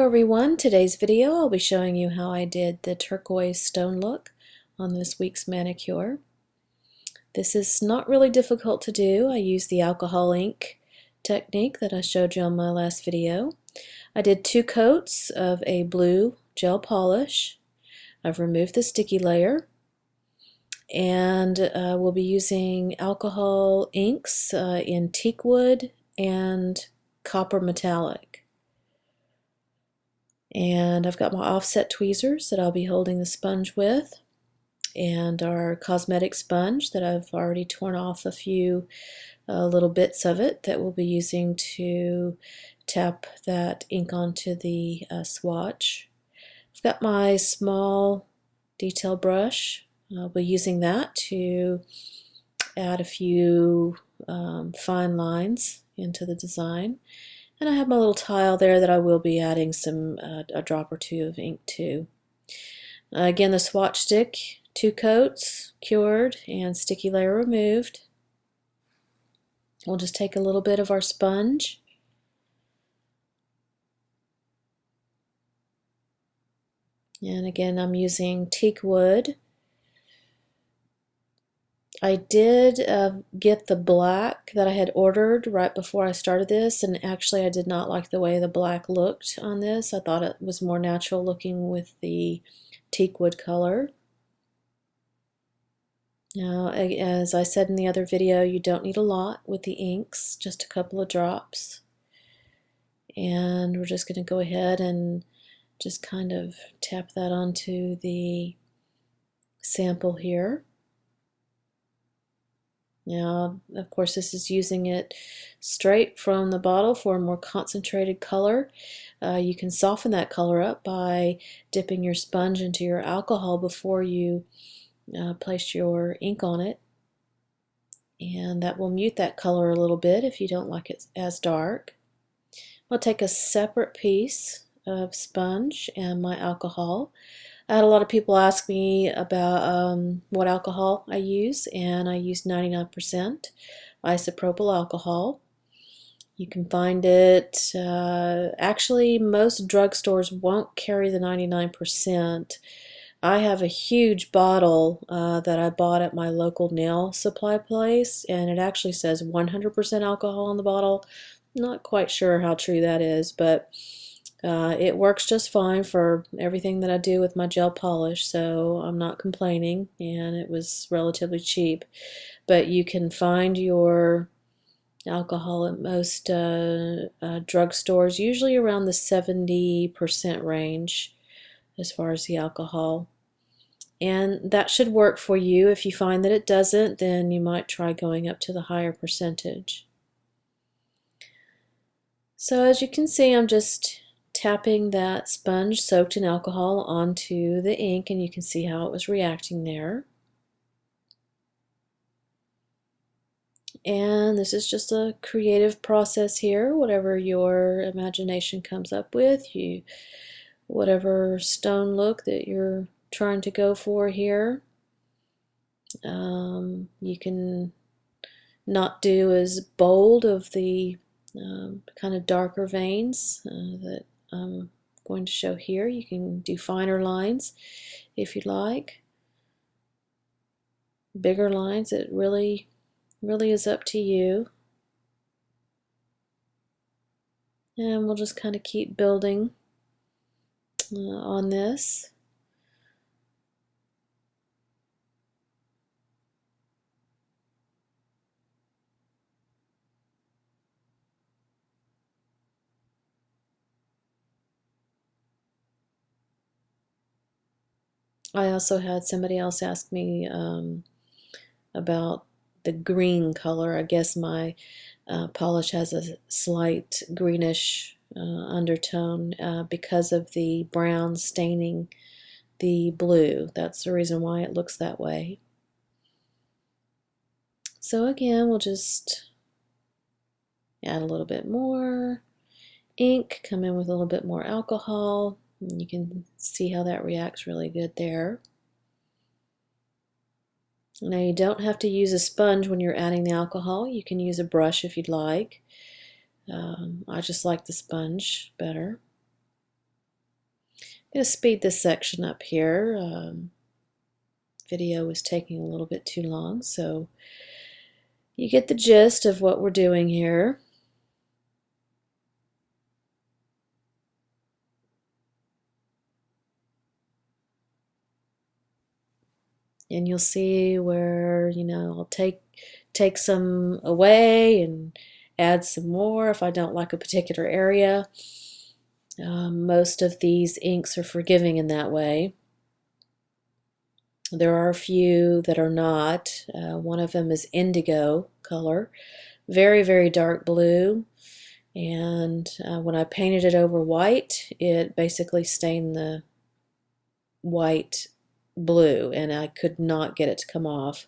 Hello everyone, today's video I'll be showing you how I did the turquoise stone look on this week's manicure. This is not really difficult to do. I used the alcohol ink technique that I showed you on my last video. I did 2 coats of a blue gel polish. I've removed the sticky layer and we'll be using alcohol inks in teak wood and copper metallic. And I've got my offset tweezers that I'll be holding the sponge with, and our cosmetic sponge that I've already torn off a few little bits of it that we'll be using to tap that ink onto the swatch. I've got my small detail brush. I'll be using that to add a few fine lines into the design. And I have my little tile there that I will be adding some a drop or 2 of ink to. Again, the swatch stick, 2 coats, cured and sticky layer removed. We'll just take a little bit of our sponge and again I'm using teak wood. I did get the black that I had ordered right before I started this, and actually I did not like the way the black looked on this. I thought it was more natural looking with the teak wood color. Now, as I said in the other video, you don't need a lot with the inks, just a couple of drops. And we're just going to go ahead and just kind of tap that onto the sample here. Now, of course, this is using it straight from the bottle for a more concentrated color. You can soften that color up by dipping your sponge into your alcohol before you place your ink on it. And that will mute that color a little bit if you don't like it as dark. I'll take a separate piece of sponge and my alcohol. I had a lot of people ask me about what alcohol I use, and I use 99% isopropyl alcohol. You can find it, actually most drugstores won't carry the 99%. I have a huge bottle that I bought at my local nail supply place, and it actually says 100% alcohol on the bottle. Not quite sure how true that is, but it works just fine for everything that I do with my gel polish, so I'm not complaining, and it was relatively cheap. But you can find your alcohol at most drugstores, usually around the 70% range as far as the alcohol. And that should work for you. If you find that it doesn't, then you might try going up to the higher percentage. So as you can see, I'm just tapping that sponge soaked in alcohol onto the ink, and you can see how it was reacting there. And this is just a creative process here. Whatever your imagination comes up with, whatever stone look that you're trying to go for here. You can not do as bold of the kind of darker veins that I'm going to show here. You can do finer lines if you'd like. Bigger lines, it really is up to you. And we'll just kind of keep building on this. I also had somebody else ask me about the green color. I guess my polish has a slight greenish undertone because of the brown staining the blue. That's the reason why it looks that way. So again, we'll just add a little bit more ink, come in with a little bit more alcohol. And you can see how that reacts really good there. Now you don't have to use a sponge when you're adding the alcohol. You can use a brush if you'd like. I just like the sponge better. going to speed this section up here. Video is taking a little bit too long, so you get the gist of what we're doing here. And you'll see where, I'll take some away and add some more if I don't like a particular area. Most of these inks are forgiving in that way. There are a few that are not. One of them is indigo color, very, very dark blue. And when I painted it over white, it basically stained the white blue, and I could not get it to come off.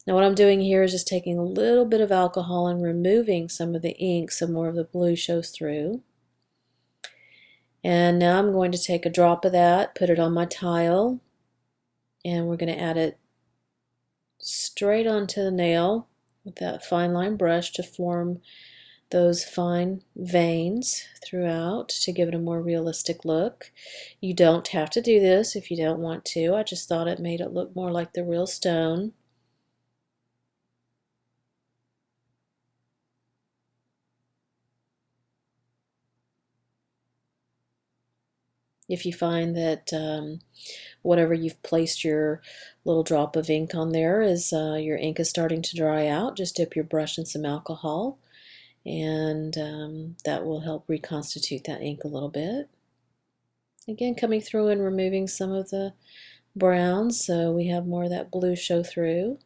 Now what I'm doing here is just taking a little bit of alcohol and removing some of the ink so more of the blue shows through. And now I'm going to take a drop of that, put it on my tile, and we're going to add it straight onto the nail with that fine line brush to form those fine veins throughout to give it a more realistic look. You don't have to do this if you don't want to. I just thought it made it look more like the real stone. If you find that whatever you've placed your little drop of ink on there is your ink is starting to dry out, just dip your brush in some alcohol, and that will help reconstitute that ink a little bit. Again, coming through and removing some of the browns so we have more of that blue show through.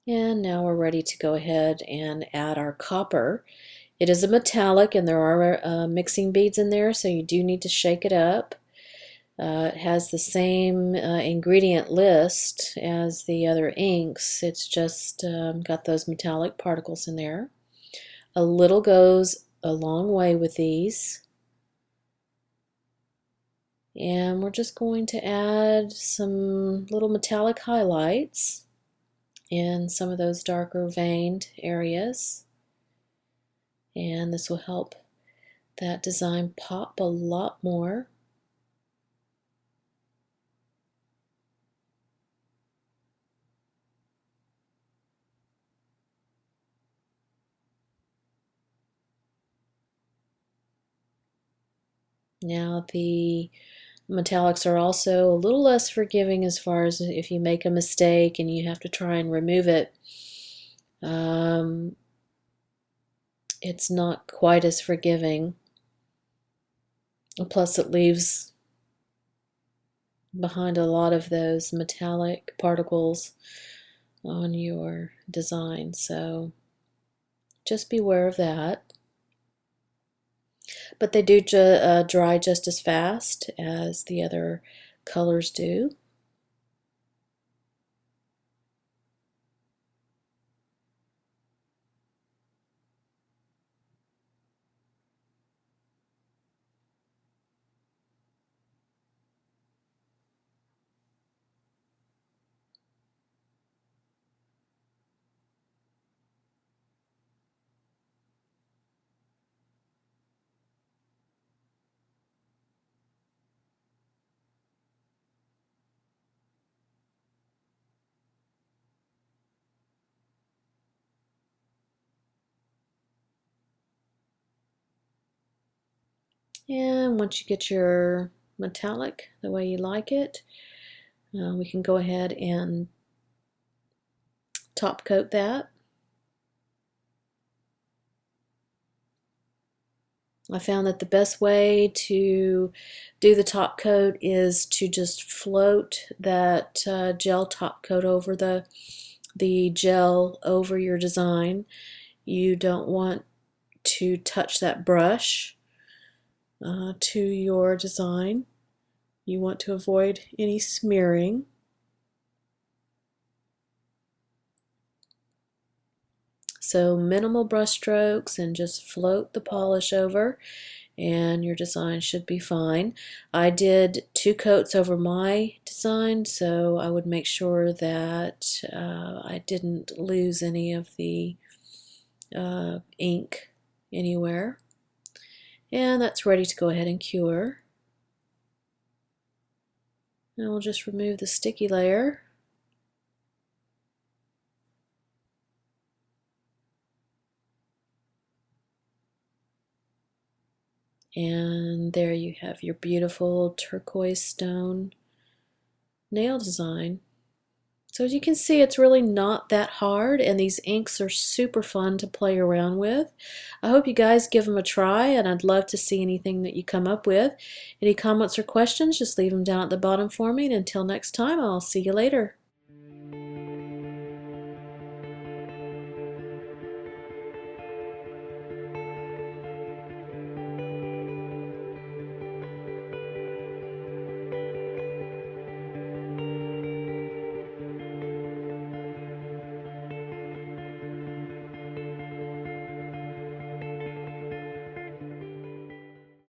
And now we're ready to go ahead and add our copper. It is a metallic and there are mixing beads in there, so you do need to shake it up. It has the same ingredient list as the other inks. It's just got those metallic particles in there. A little goes a long way with these. And we're just going to add some little metallic highlights in some of those darker veined areas. And this will help that design pop a lot more. Now the metallics are also a little less forgiving as far as if you make a mistake and you have to try and remove it. It's not quite as forgiving. Plus it leaves behind a lot of those metallic particles on your design, so just beware of that. But they do dry just as fast as the other colors do. And once you get your metallic the way you like it, we can go ahead and top coat that. I found that the best way to do the top coat is to just float that gel top coat over the gel over your design. You don't want to touch that brush to your design. You want to avoid any smearing. So minimal brush strokes and just float the polish over, and your design should be fine. I did 2 coats over my design, so I would make sure that I didn't lose any of the ink anywhere. And that's ready to go ahead and cure. And we'll just remove the sticky layer. And there you have your beautiful turquoise stone nail design. So as you can see, it's really not that hard, and these inks are super fun to play around with. I hope you guys give them a try, and I'd love to see anything that you come up with. Any comments or questions, just leave them down at the bottom for me, and until next time, I'll see you later.